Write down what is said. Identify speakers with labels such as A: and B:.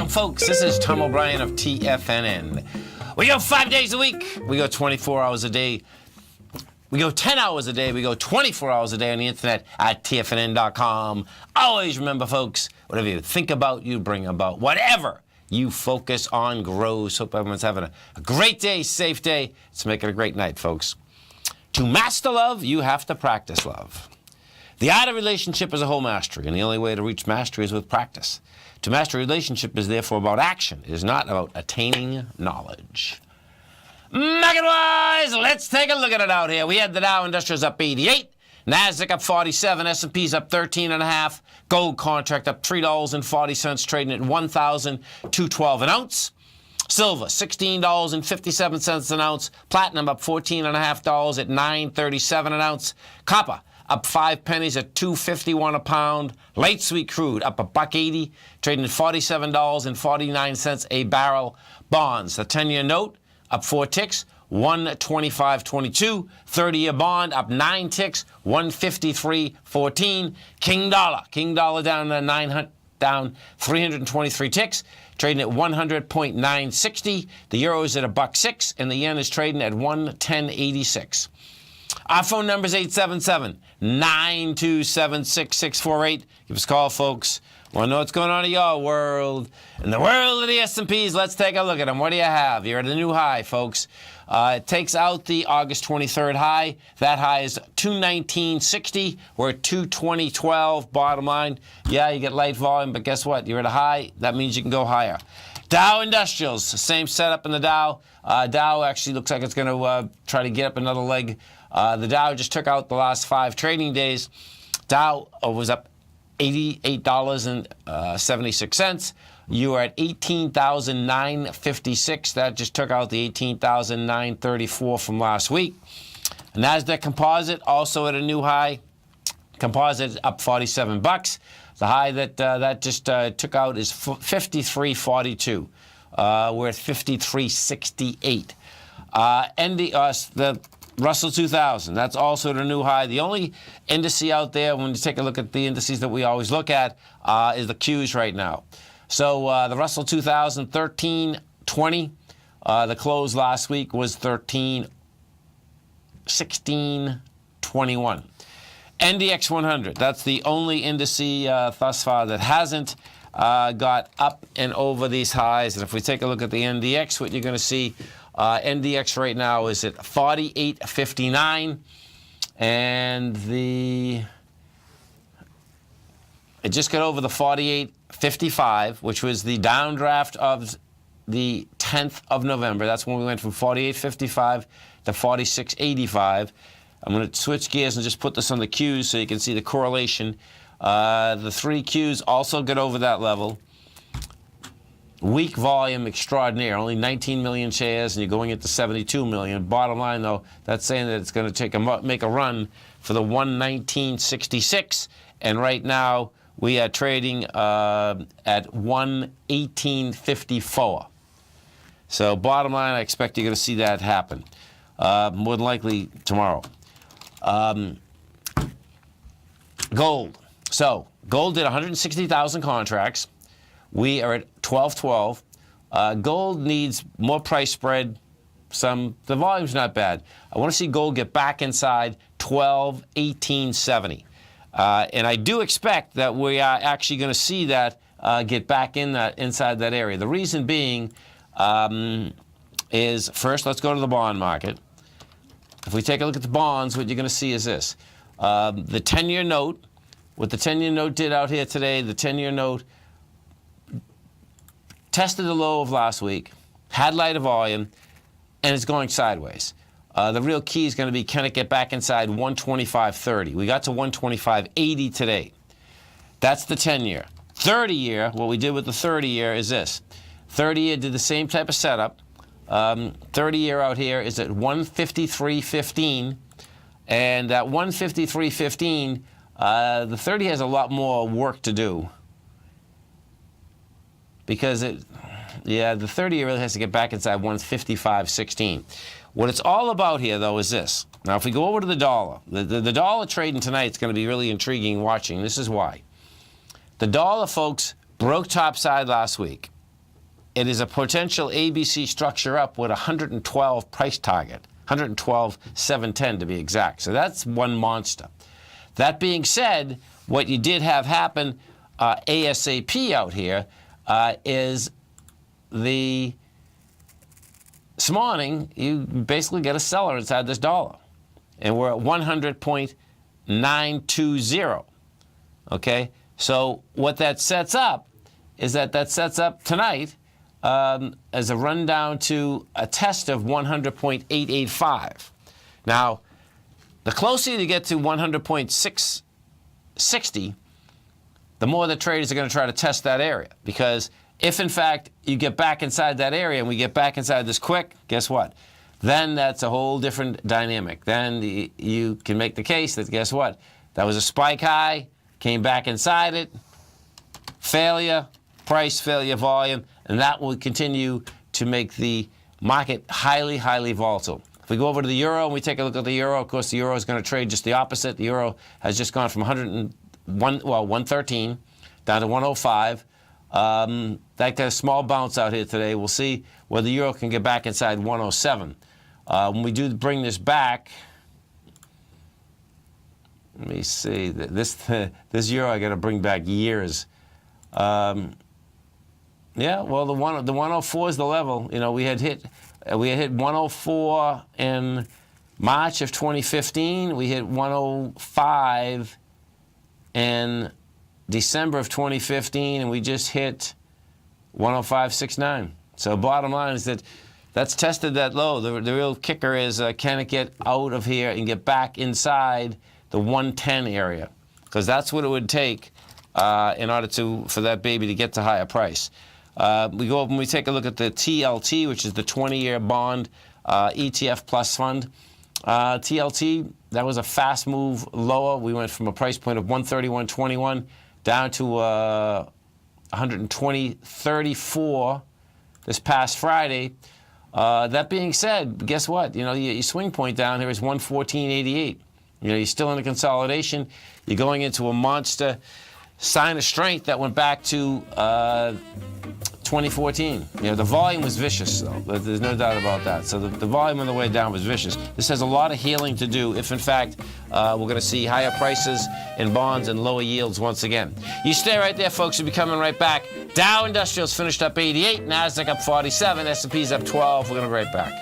A: Welcome, folks. This is Tom O'Brien of TFNN. We go 5 days a week. We go 24 hours a day. We go 10 hours a day. We go 24 hours a day on the internet at TFNN.com. Always remember, folks, whatever you think about, you bring about. Whatever you focus on grows. Hope everyone's having a great day, safe day. Let's make it a great night, folks. To master love, you have to practice love. The art of relationship is a whole mastery, and the only way to reach mastery is with practice. To master a relationship is therefore about action. It is not about attaining knowledge. Market-wise, let's take a look at it out here. We had the Dow Industrials up 88, Nasdaq up 47, S&P's up 13.5, gold contract up $3.40, trading at $1,212 an ounce. Silver, $16.57 an ounce. Platinum up $14.50 at $9.37 an ounce. Copper up 5 pennies at $2.51 a pound. Light sweet crude up $1.80, trading at $47.49 a barrel. Bonds, the 10-year note up 4 ticks, 125.22. 30-year bond up 9 ticks, 153.14. King dollar down 323 ticks, trading at 100.960. The euro is at $1.06, and the yen is trading at 110.86. Our phone number is 877-927-6648. Give us a call, folks. Want to know what's going on in your world? In the world of the S&Ps, let's take a look at them. What do you have? You're at a new high, folks. It takes out the August 23rd high. That high is 219.60. We're at 220.12. Bottom line, yeah, you get light volume, but guess what? You're at a high. That means you can go higher. Dow Industrials, same setup in the Dow. Dow actually looks like it's going to try to get up another leg. The Dow just took out the last 5 trading days. Dow was up $88.76. You are at 18,956. That just took out the 18,934 from last week. Nasdaq Composite also at a new high. Composite up $47. The high that just took out is 53.42. We're at 53.68. The Russell 2000, that's also at a new high. The only indice out there, when you take a look at the indices that we always look at, is the Qs right now. So the Russell 2000, 1320. The close last week was 1621. NDX 100, that's the only indice thus far that hasn't got up and over these highs. And if we take a look at the NDX, what you're going to see, NDX right now is at 48.59, and it just got over the 48.55, which was the downdraft of the 10th of November. That's when we went from 48.55 to 46.85. I'm going to switch gears and just put this on the Qs so you can see the correlation. The 3 Qs also got over that level. Weak volume extraordinaire, only 19 million shares, and you're going into 72 million. Bottom line, though, that's saying that it's going to make a run for the 119.66, and right now we are trading at 118.54. So bottom line, I expect you're going to see that happen, more than likely tomorrow. Gold. So gold did 160,000 contracts. We are at 12.12. Gold needs more price spread. The volume's not bad. I want to see gold get back inside 12.1870. And I do expect that we are actually going to see that get back inside that area. The reason being is, first, let's go to the bond market. If we take a look at the bonds, what you're going to see is this. The 10-year note, what the 10-year note did out here today, the 10-year note tested the low of last week, had lighter volume, and it's going sideways. The real key is going to be, can it get back inside 125.30? We got to 125.80 today. That's the 10-year. 30-year, what we did with the 30-year is this. 30-year did the same type of setup. 30-year out here is at 153.15, and at 153.15, the 30 has a lot more work to do, because the 30-year really has to get back inside 155.16. What it's all about here, though, is this. Now, if we go over to the dollar, the dollar trading tonight is going to be really intriguing watching. This is why. The dollar, folks, broke topside last week. it is a potential ABC structure up with 112 price target, 112,710 to be exact. So that's one monster. That being said, what you did have happen ASAP out here is this morning you basically get a seller inside this dollar. And we're at 100.920. Okay? So what that sets up is that sets up tonight as a rundown to a test of 100.885. Now, the closer you get to 100.660, the more the traders are going to try to test that area. Because if, in fact, you get back inside that area and we get back inside this quick, guess what? Then that's a whole different dynamic. Then you can make the case that, guess what? That was a spike high, came back inside it, failure, price, failure, volume, and that will continue to make the market highly, highly volatile. If we go over to the euro and we take a look at the euro, of course, the euro is going to trade just the opposite. The euro has just gone from 113 down to 105. That got a small bounce out here today. We'll see whether the euro can get back inside 107. When we do bring this back, let me see. This euro I got to bring back years. Yeah, well, the 104 is the level. You know, we had hit 104 in March of 2015. We hit 105 in December of 2015, and we just hit 105.69. So bottom line is that's tested that low. The real kicker is can it get out of here and get back inside the 110 area? Because that's what it would take in order for that baby to get to higher price. We go up and we take a look at the TLT, which is the 20-year bond ETF plus fund. TLT, that was a fast move lower. We went from a price point of 131.21 down to 120.34 this past Friday. That being said, guess what? You know, your swing point down here is 114.88. You know, you're still in a consolidation. You're going into a monster sign of strength that went back to 2014. You know, the volume was vicious, though. There's no doubt about that. So the volume on the way down was vicious. This has a lot of healing to do if, in fact, we're going to see higher prices in bonds and lower yields once again. You stay right there, folks. We'll be coming right back. Dow Industrials finished up 88. NASDAQ up 47. S&P's up 12. We're going to be right back.